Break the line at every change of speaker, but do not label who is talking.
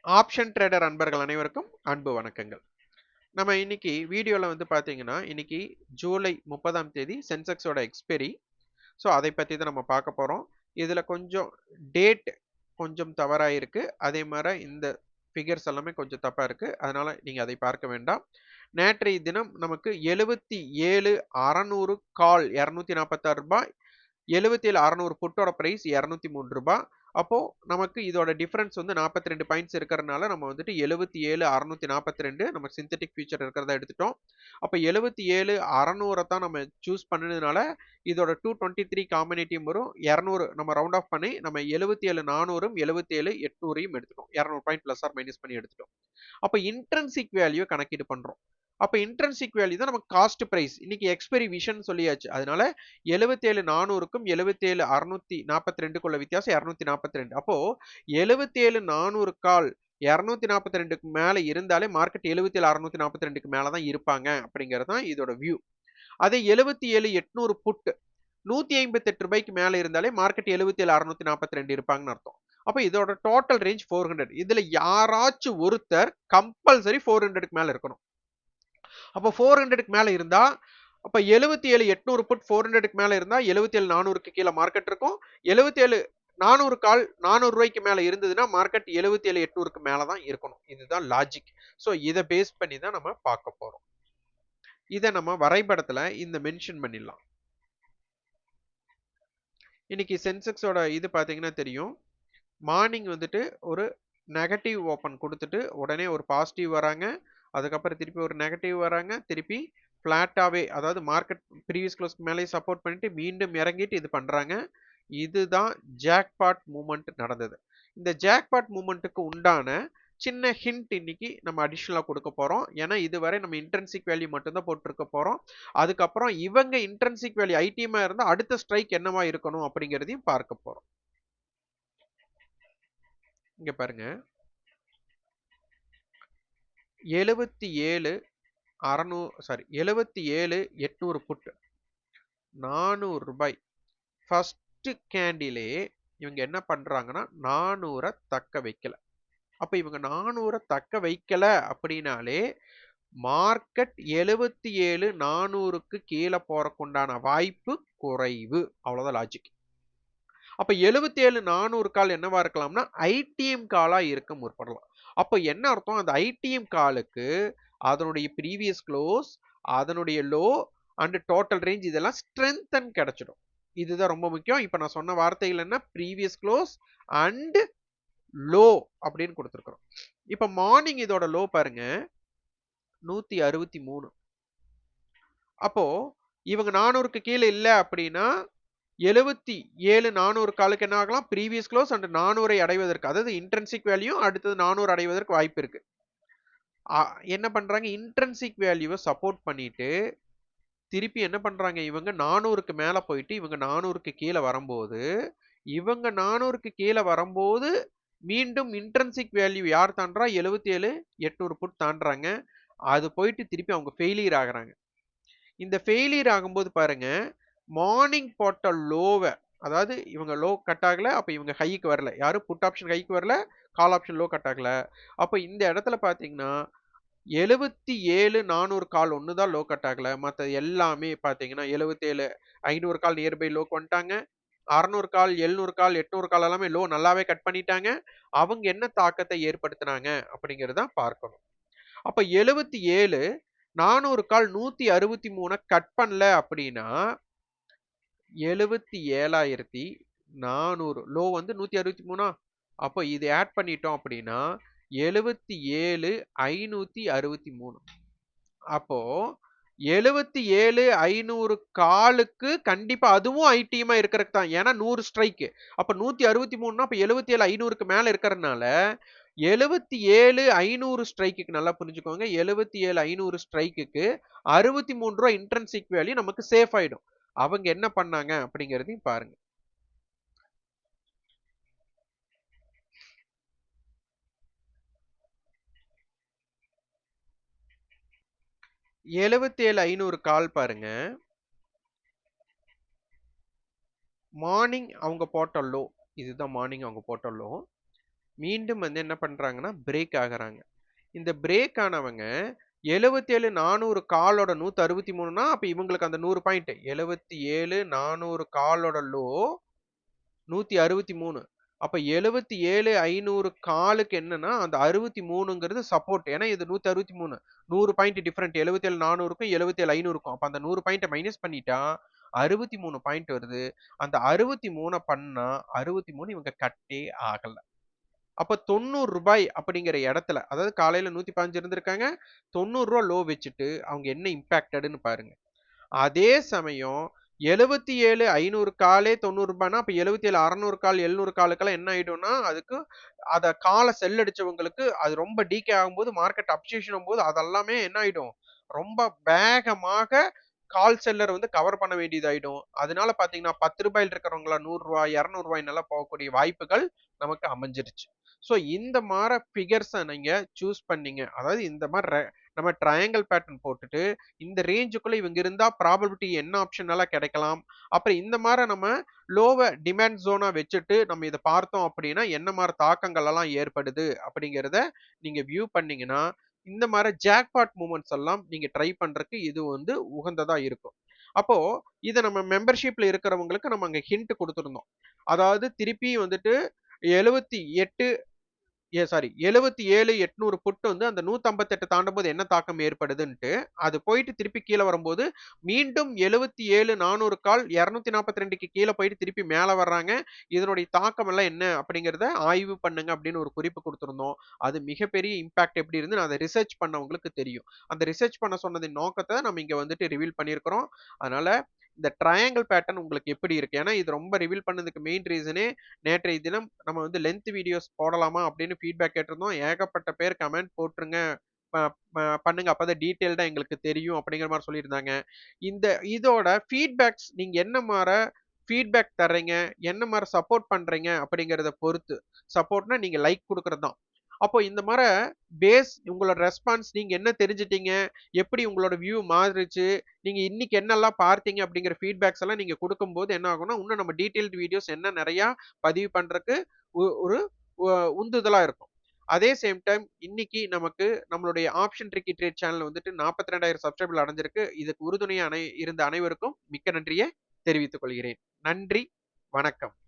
Option trader அன்பர்கள் அனைவருக்கும் அன்பு வணக்கங்கள். நம்ம இன்னைக்கு வீடியோல வந்து பாத்தீங்கன்னா, இன்னைக்கு ஜூலை 30ஆம் தேதி சென்செக்ஸோட எக்ஸ்பைரி. ஸோ அதை பத்தி தான் நம்ம பார்க்க போறோம். இதுல கொஞ்சம் டேட் கொஞ்சம் தவறா இருக்கு. அதே மாரி இந்த ஃபிகர்ஸ் எல்லாமே கொஞ்சம் தப்பா இருக்கு. அதனால நீங்க அதை பார்க்க வேண்டாம். நேற்றைய தினம் நமக்கு 77,600 கால் ரூ. 246, 77,600 புட்டோட பிரைஸ் ரூ. 203. அப்போ நமக்கு இதோட டிஃபரன்ஸ் வந்து 42 பாயிண்ட்ஸ் இருக்கிறதுனால நம்ம வந்துட்டு 77,642 நம்ம சிந்தட்டிக் ஃபியூச்சர் இருக்கிறதா எடுத்துட்டோம். அப்போ 77,600 தான் நம்ம சூஸ் பண்ணதுனால இதோட 223 காம்பினேட்டிவ் வரும். 200 நம்ம ரவுண்ட் ஆஃப் பண்ணி நம்ம 77,400 77,800 எடுத்துட்டோம். 200 பாயிண்ட் பிளஸ் ஆர் மைனஸ் பண்ணி எடுத்துட்டோம். அப்போ இன்ட்ரின்சிக் வேல்யூ கணக்கீடு பண்றோம். அப்ப இன்ட்ரின்சிக் வேல்யூ தான் நமக்கு காஸ்ட் பிரைஸ். இன்னைக்கு எக்ஸ்பைரி விஷன் சொல்லியாச்சு. அதனால 77,400க்கும் 77,642க்குள்ள வித்தியாசம் 242. அப்போ 77,400 கால் 242க்கு மேல இருந்தாலே மார்க்கெட் 77,642க்கு மேல தான் இருப்பாங்க அப்படிங்கிறது தான் இதோட வியூ. அதே 77,800 புட் ரூ. 158 மேல இருந்தாலே மார்க்கெட் 77,642 இருப்பாங்கன்னு அர்த்தம். அப்ப இதோட டோட்டல் ரேஞ்ச் 400. இதுல யாராச்சும் ஒருத்தர் கம்பல்சரி 400க்கு மேல இருக்கணும். அப்போ 400க்கு மேல இருந்தா அப்ப 77,800 புட் 400க்கு மேல இருந்தா 77,400க்கு கீழே மார்க்கெட் இருக்கும். 77,400 கால் ரூ. 400 மேல இருந்ததுன்னா மார்க்கெட் 77,800க்கு மேல தான் இருக்கணும். இதுதான் லாஜிக். சோ இத பேஸ் பண்ணி தான் நம்ம பார்க்க போறோம். இத நம்ம வரைபடத்துல இந்த மென்ஷன் பண்ணிடலாம். இன்னைக்கு சென்செக்ஸோட இது பாத்தீங்கன்னா தெரியும். மார்னிங் வந்துட்டு ஒரு நெகட்டிவ் ஓபன் கொடுத்துட்டு உடனே ஒரு பாசிட்டிவ் வராங்க. அதுக்கப்புறம் திருப்பி ஒரு நெகட்டிவ் வராங்க. திருப்பி பிளாட்டாவே அதாவது மார்க்கெட் ப்ரீவியஸ் க்ளோஸ்க்கு மேலே சப்போர்ட் பண்ணிட்டு மீண்டும் இறங்கிட்டு இது பண்றாங்க. இதுதான் ஜாக்பாட் மூவ்மெண்ட் நடந்தது. இந்த ஜாக்பாட் மூவ்மெண்ட்டுக்கு உண்டான சின்ன ஹிண்ட் இன்னைக்கு நம்ம அடிஷனலா கொடுக்க போறோம். ஏன்னா இதுவரை நம்ம இன்ட்ரின்சிக் வேல்யூ மட்டும் தான் போட்டுருக்க போறோம். அதுக்கப்புறம் இவங்க இன்ட்ரின்சிக் வேல்யூ ஐடிஎம்மா இருந்தா அடுத்த ஸ்ட்ரைக் என்னவா இருக்கணும் அப்படிங்கிறதையும் பார்க்க போறோம். இங்க பாருங்க 77,800 புட் ரூ. 400 ஃபர்ஸ்ட் கேண்டிலே இவங்க என்ன பண்றாங்கன்னா 400 தக்க வைக்கல. அப்ப இவங்க 400 தக்க வைக்கல அப்படின்னாலே மார்க்கெட் 77,400க்கு கீழே போறக்குண்டான வாய்ப்பு குறைவு. அவ்வளவுதான் லாஜிக். அப்ப 77,400 கால் என்னவா இருக்கலாம்னா ஐடிஎம் காலா இருக்க முற்படலாம். அப்ப என்ன அர்த்தம்? அந்த ஐடிஎம் காலுக்கு அதனுடைய ப்ரீவியஸ் க்ளோஸ், அதனுடைய லோ அண்ட் டோட்டல் ரேஞ்ச் இதெல்லாம் ஸ்ட்ரென்தன் கிடைச்சிடும். இதுதான் ரொம்ப முக்கியம். இப்ப நான் சொன்ன வார்த்தைகள் என்ன? ப்ரீவியஸ் க்ளோஸ் அண்ட் லோ அப்படின்னு கொடுத்துருக்கோம். இப்ப மார்னிங் இதோட லோ பாருங்க 163. அப்போ இவங்க 400க்கு கீழே இல்ல அப்படின்னா 77,400 காலுக்கு என்ன ஆகலாம்? ப்ரீவியஸ் க்ளோஸ் அண்ட் 400 அடைவதற்கு அதாவது இன்ட்ரின்சிக் வேல்யூ அடுத்தது 400 அடைவதற்கு வாய்ப்பு இருக்கு. என்ன பண்றாங்க? இன்ட்ரின்சிக் வேல்யூவை சப்போர்ட் பண்ணிட்டு திருப்பி என்ன பண்றாங்க? இவங்க 400க்கு மேல போயிட்டு இவங்க 400க்கு கீழே வரும்போது இவங்க 400க்கு கீழே வரும்போது மீண்டும் இன்ட்ரின்சிக் வேல்யூ யார் தாண்டா? 77,800 புட் தாண்டுறாங்க. அது போயிட்டு திருப்பி அவங்க ஃபெயிலியர் ஆகுறாங்க. இந்த ஃபெயிலியர் ஆகும்போது பாருங்க மார்னிங் போட்ட லோவை அதாவது இவங்க லோ கட் ஆகல. அப்ப இவங்க ஹைக்கு வரல. யாரும் புட் ஆப்ஷன் ஹைக்கு வரல, கால் ஆப்ஷன் லோ கட் ஆகல. அப்ப இந்த இடத்துல பாத்தீங்கன்னா 77,400 கால் ஒண்ணுதான் லோ கட் ஆகல. மத்த எல்லாமே பாத்தீங்கன்னா 77,500 கால் நியர்பை லோக்கு வந்துட்டாங்க. 600 கால் 700 கால் 800 கால் எல்லாமே லோ நல்லாவே கட் பண்ணிட்டாங்க. அவங்க என்ன தாக்கத்தை ஏற்படுத்தினாங்க அப்படிங்கறத பார்க்கணும். அப்ப 77,400 கால் 163 கட் பண்ணல அப்படின்னா 77,400 லோ வந்து 163. அப்போ இது ஆட் பண்ணிட்டோம் அப்படின்னா 77,563. அப்போ 77,500 காலுக்கு கண்டிப்பா அதுவும் ஐடிஎம்மா இருக்கிறது தான். ஏன்னா 100 ஸ்ட்ரைக். அப்ப 163னா அப்ப 77,500க்கு மேல இருக்கிறதுனால 77,500 ஸ்ட்ரைக்குக்கு நல்லா புரிஞ்சுக்கோங்க. 77,500 ஸ்ட்ரைக்குக்கு 63 ரூபாய் இன்ட்ரின்சிக் வேல்யூ நமக்கு சேஃப் ஆயிடும். அவங்க என்ன பண்ணாங்க அப்படிங்கறதையும் பாருங்க. 77,500 கால் பாருங்க. மார்னிங் அவங்க போட்ட லோ. இதுதான் மார்னிங் அவங்க போட்ட லோ. மீண்டும் வந்து என்ன பண்றாங்கன்னா, பிரேக் ஆகுறாங்க. இந்த பிரேக் ஆனவங்க 77,400 காலோட 163ன்னா, அப்ப இவங்களுக்கு அந்த 100 பாயிண்ட். 77,400 காலோட லோ 163. அப்ப 77,500 காலுக்கு என்னன்னா, அந்த 63ங்கிறது சப்போர்ட். ஏன்னா இது 163. 100 பாயிண்ட் டிஃபரெண்ட். 77,400க்கும் 77,500க்கும். அப்ப அந்த 100 பாயிண்ட்ட மைனஸ் பண்ணிட்டா 63 பாயிண்ட் வருது. அந்த 63 பண்ணா 63 இவங்க கட்டே ஆகல. அப்ப ரூ. 90 அப்படிங்கிற இடத்துல, அதாவது காலையில 115 இருந்திருக்காங்க. ரூ. 90 லோ வச்சுட்டு அவங்க என்ன இம்பாக்டட்ன்னு பாருங்க. அதே சமயம் 77,500 காலே ரூ. 90ன்னா அப்ப 77,600 கால், 700 காலுக்கெல்லாம் என்ன ஆயிடும்னா, அதுக்கு அத கால செல் அடிச்சவங்களுக்கு அது ரொம்ப டீகே ஆகும்போது, மார்க்கெட் அப்ரிசியேஷன் ஆகும்போது அதெல்லாமே என்ன ஆயிடும்? ரொம்ப வேகமாக கால் செல்லர் வந்து கவர் பண்ண வேண்டியதாயிடும். அதனால பார்த்தீங்கன்னா, ரூ. 10 இருக்கிறவங்கலாம் ரூ. 100, ரூ. 200 போகக்கூடிய வாய்ப்புகள் நமக்கு அமைஞ்சிருச்சு. ஸோ இந்த மார ஃபிகர்ஸ நீங்க சூஸ் பண்ணீங்க. அதாவது இந்த மாரி நம்ம ட்ரையாங்கிள் பேட்டர்ன் போட்டுட்டு, இந்த ரேஞ்சுக்குள்ள இவங்க இருந்தா ப்ராபபிலிட்டி என்ன ஆப்ஷனலாம் கிடைக்கலாம். அப்புறம் இந்த மார நம்ம லோவ டிமாண்ட் ஜோனா வச்சுட்டு நம்ம இத பார்த்தோம் அப்படின்னா, என்ன மாரி தாக்கங்கள் எல்லாம் ஏற்படுது அப்படிங்கிறத நீங்க வியூ பண்ணீங்கன்னா, இந்த மாரி ஜாக்பாட் மூவ்மெண்ட்ஸ் எல்லாம் நீங்க ட்ரை பண்றதுக்கு இது வந்து உகந்ததா இருக்கும். அப்போ இத நம்ம மெம்பர்ஷிப்ல இருக்கிறவங்களுக்கு நம்ம அங்க ஹிண்ட் குடுத்திருந்தோம். அதாவது திருப்பி வந்துட்டு 78 சாரி 77,800 புட் வந்து அந்த 158 தாண்டும்போது என்ன தாக்கம் ஏற்படுதுன்ட்டு, அது போயிட்டு திருப்பி கீழ வரும்போது, மீண்டும் 77,400 கால் 242க்கு கீழ போயிட்டு திருப்பி மேல வர்றாங்க. இதனுடைய தாக்கம் எல்லாம் என்ன அப்படிங்கிறத ஆய்வு பண்ணுங்க அப்படின்னு ஒரு குறிப்பு குடுத்திருந்தோம். அது மிகப்பெரிய இம்பாக்ட் எப்படி இருந்துன்னு அத ரிசர்ச் பண்ணவங்களுக்கு தெரியும். அந்த ரிசர்ச் பண்ண சொன்னதின் நோக்கத்த நம்ம இங்க வந்துட்டு ரிவீல் பண்ணியிருக்கிறோம். அதனால இந்த ட்ரையாங்கிள் பேட்டர்ன் உங்களுக்கு எப்படி இருக்கு? ஏன்னா இது ரொம்ப ரிவீல் பண்ணதுக்கு மெயின் ரீசனே நேற்றைய தினம் நம்ம வந்து லென்த் வீடியோஸ் போடலாமா அப்படின்னு ஃபீட்பேக் கேட்டிருந்தோம். ஏகப்பட்ட பேர் கமெண்ட் போட்டுருங்க. ப ப பண்ணுங்க. அப்பதான் டீட்டெயில்டா எங்களுக்கு தெரியும் அப்படிங்கிற மாரி சொல்லியிருந்தாங்க. இந்த இதோட ஃபீட்பேக்ஸ் நீங்க என்ன மார ஃபீட்பேக் தர்றீங்க, என்ன மாரி சப்போர்ட் பண்றீங்க அப்படிங்கிறத பொறுத்து. சப்போர்ட்னா நீங்க லைக் குடுக்குறது தான். அப்போ இந்த மார பேஸ் உங்களோட ரெஸ்பான்ஸ் நீங்க என்ன தெரிஞ்சுட்டீங்க? எப்படி உங்களோட வியூ மாறுச்சு? நீங்க இன்னைக்கு என்னல்லாம் பார்த்தீங்க? அப்படிங்கிற ஃபீட்பேக்ஸ் எல்லாம் நீங்க குடுக்கும்போது என்ன ஆகும்னா, இன்னும் நம்ம டீட்டெயில்டு வீடியோஸ் இன்னும் நெறையா பதிவு பண்றக்கு ஒரு உ உந்துதலா இருக்கும். அதே சேம் டைம் இன்னைக்கு நமக்கு நம்மளுடைய ஆப்ஷன் ட்ரிக்கி ட்ரேட் சேனல் வந்துட்டு 42,000 சப்ஸ்கிரைபர் அடைஞ்சிருக்கு. இதுக்கு உறுதுணையா இருந்த அனைவருக்கும் மிக்க நன்றிய தெரிவித்துக் கொள்கிறேன். நன்றி, வணக்கம்.